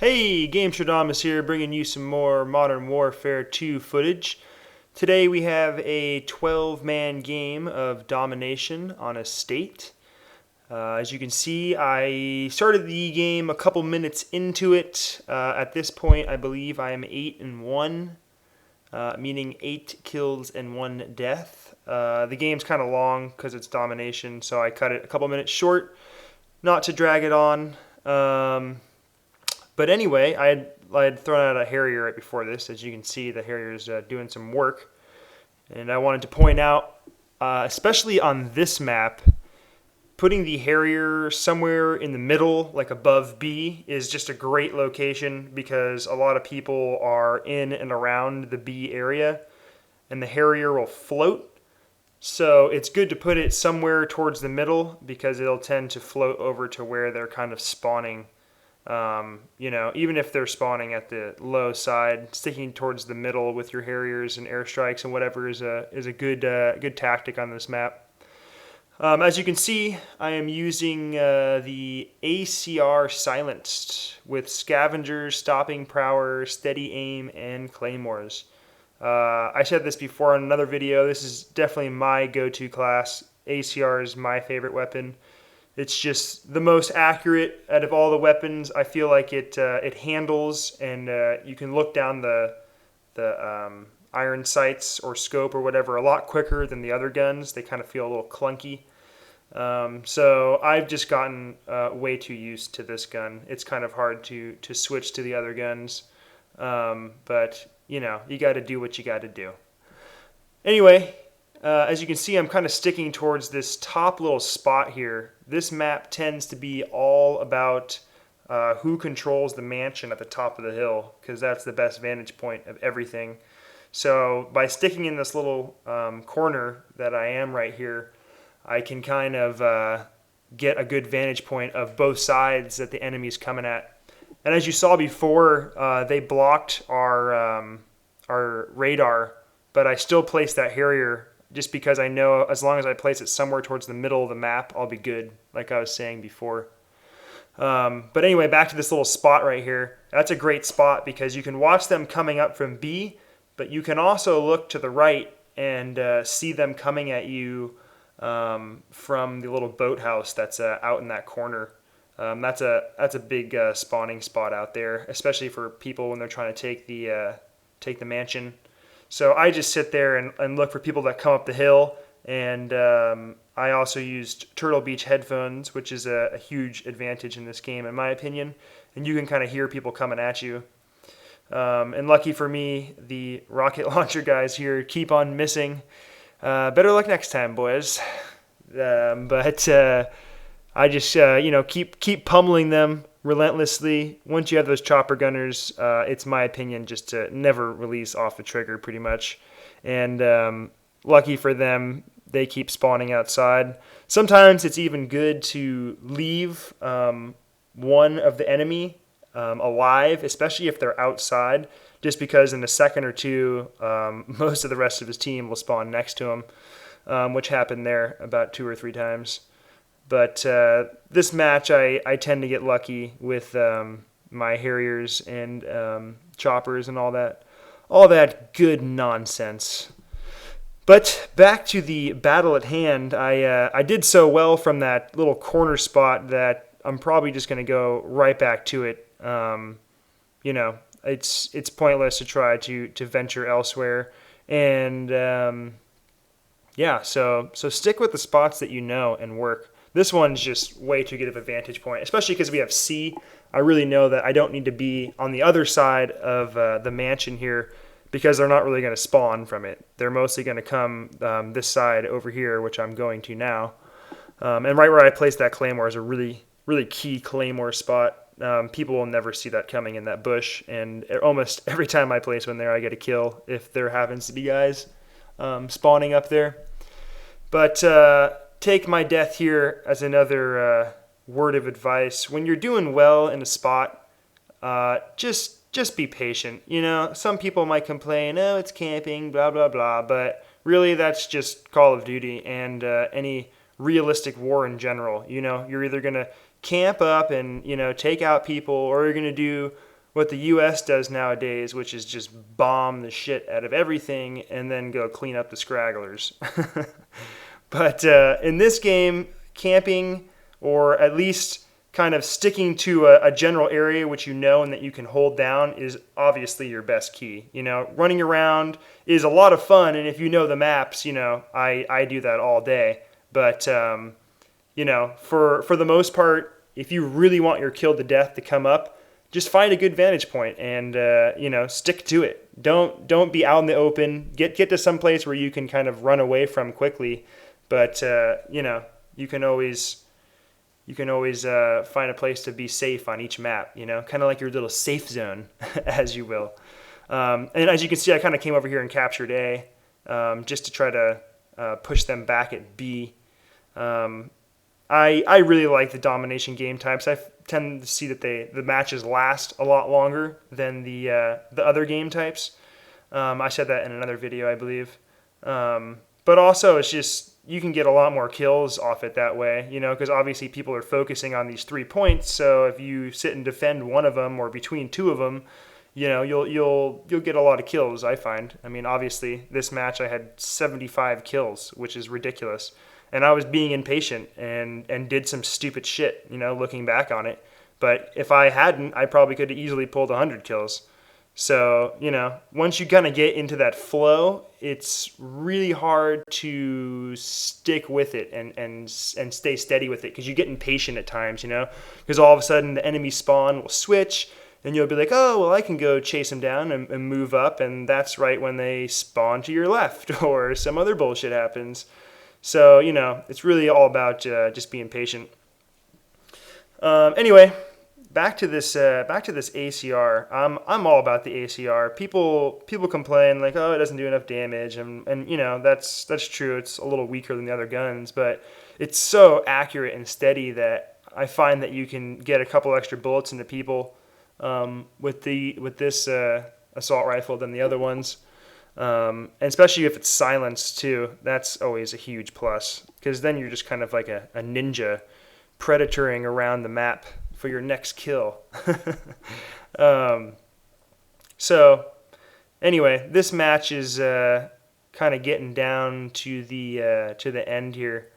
Hey, gamestradamus here, bringing you some more Modern Warfare 2 footage. Today we have a 12-man game of Domination on a state. As you can see, I started the game a couple minutes into it. At this point, I believe I am 8-1, meaning 8 kills and 1 death. The game's kind of long because it's Domination, so I cut it a couple minutes short, not to drag it on. But anyway, I had thrown out a Harrier right before this. As you can see, the Harrier's doing some work. And I wanted to point out, especially on this map, putting the Harrier somewhere in the middle, like above B, is just a great location because a lot of people are in and around the B area, and the Harrier will float. So it's good to put it somewhere towards the middle because it'll tend to float over to where they're kind of spawning. Even if they're spawning at the low side, sticking towards the middle with your Harriers and airstrikes and whatever is a good tactic on this map. As you can see, I am using the ACR silenced with scavengers, stopping power, steady aim, and claymores. I said this before in another video. This is definitely my go-to class. ACR is my favorite weapon. It's just the most accurate out of all the weapons. I feel like it handles, and you can look down the iron sights or scope or whatever a lot quicker than the other guns. They kind of feel a little clunky. So I've just gotten way too used to this gun. It's kind of hard to switch to the other guns, but you got to do what you got to do. Anyway. As you can see, I'm kind of sticking towards this top little spot here. This map tends to be all about who controls the mansion at the top of the hill, because that's the best vantage point of everything. So by sticking in this little corner that I am right here, I can kind of get a good vantage point of both sides that the enemy's coming at. And as you saw before, they blocked our radar, but I still placed that Harrier just because I know as long as I place it somewhere towards the middle of the map, I'll be good, like I was saying before. But anyway, back to this little spot right here. That's a great spot because you can watch them coming up from B, but you can also look to the right and see them coming at you from the little boathouse that's out in that corner. That's a big spawning spot out there, especially for people when they're trying to take the mansion. So I just sit there and look for people that come up the hill, and I also used Turtle Beach headphones, which is a huge advantage in this game, in my opinion, and you can kind of hear people coming at you. And lucky for me, the rocket launcher guys here keep on missing. Better luck next time, boys. But I just keep pummeling them relentlessly. Once you have those chopper gunners, it's my opinion just to never release off the trigger pretty much. And lucky for them, they keep spawning outside. Sometimes it's even good to leave one of the enemy alive, especially if they're outside, just because in a second or two, most of the rest of his team will spawn next to him, which happened there about 2 or 3 times. But this match, I tend to get lucky with my Harriers and choppers and all that good nonsense. But back to the battle at hand, I did so well from that little corner spot that I'm probably just going to go right back to it. It's pointless to try to venture elsewhere, and so stick with the spots that you know and work. This one's just way too good of a vantage point, especially because we have C. I really know that I don't need to be on the other side of the mansion here because they're not really going to spawn from it. They're mostly going to come this side over here, which I'm going to now. And right where I placed that claymore is a really, really key claymore spot. People will never see that coming in that bush, and almost every time I place one there, I get a kill if there happens to be guys spawning up there. But take my death here as another word of advice. When you're doing well in a spot, just be patient. Some people might complain, oh, it's camping, blah, blah, blah, but really that's just Call of Duty and any realistic war in general. You're either going to camp up and, take out people, or you're going to do what the U.S. does nowadays, which is just bomb the shit out of everything and then go clean up the scragglers. But in this game, camping, or at least kind of sticking to a general area which you know and that you can hold down, is obviously your best key. You know, running around is a lot of fun, and if you know the maps, you know, I do that all day. But you know, for the most part, if you really want your kill to death to come up, just find a good vantage point and you know, stick to it. Don't be out in the open. Get to some place where you can kind of run away from quickly. But you know, you can always find a place to be safe on each map. You know, kind of like your little safe zone, as you will. And as you can see, I kind of came over here and captured A, just to try to push them back at B. I really like the domination game types. I tend to see that the matches last a lot longer than the other game types. I said that in another video, I believe. But also, it's just, you can get a lot more kills off it that way, you know, because obviously people are focusing on these 3 points. So if you sit and defend one of them or between two of them, you know, you'll get a lot of kills, I find. I mean, obviously, this match I had 75 kills, which is ridiculous. And I was being impatient and did some stupid shit, you know, looking back on it. But if I hadn't, I probably could have easily pulled 100 kills. So, you know, once you kind of get into that flow, it's really hard to stick with it and stay steady with it, because you get impatient at times, you know, because all of a sudden the enemy spawn will switch and you'll be like, oh, well, I can go chase them down and move up. And that's right when they spawn to your left or some other bullshit happens. So, you know, it's really all about just being patient. Anyway, back to this ACR. I'm all about the ACR. People complain like, oh, it doesn't do enough damage, and you know, that's true. It's a little weaker than the other guns, but it's so accurate and steady that I find that you can get a couple extra bullets into people with this assault rifle than the other ones. And especially if it's silenced too, that's always a huge plus, because then you're just kind of like a ninja predatoring around the map for your next kill. So anyway, this match is kind of getting down to the end here.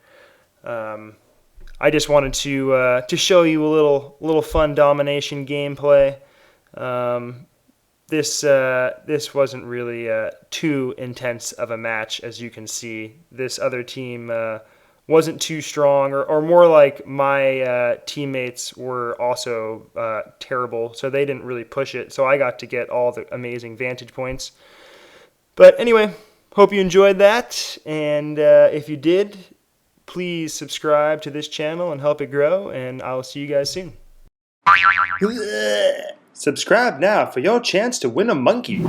I just wanted to show you a little fun domination gameplay. This wasn't really too intense of a match, as you can see. This other team wasn't too strong, or more like my teammates were also terrible, so they didn't really push it. So I got to get all the amazing vantage points. But anyway, hope you enjoyed that, and if you did, please subscribe to this channel and help it grow, and I'll see you guys soon. Subscribe now for your chance to win a monkey.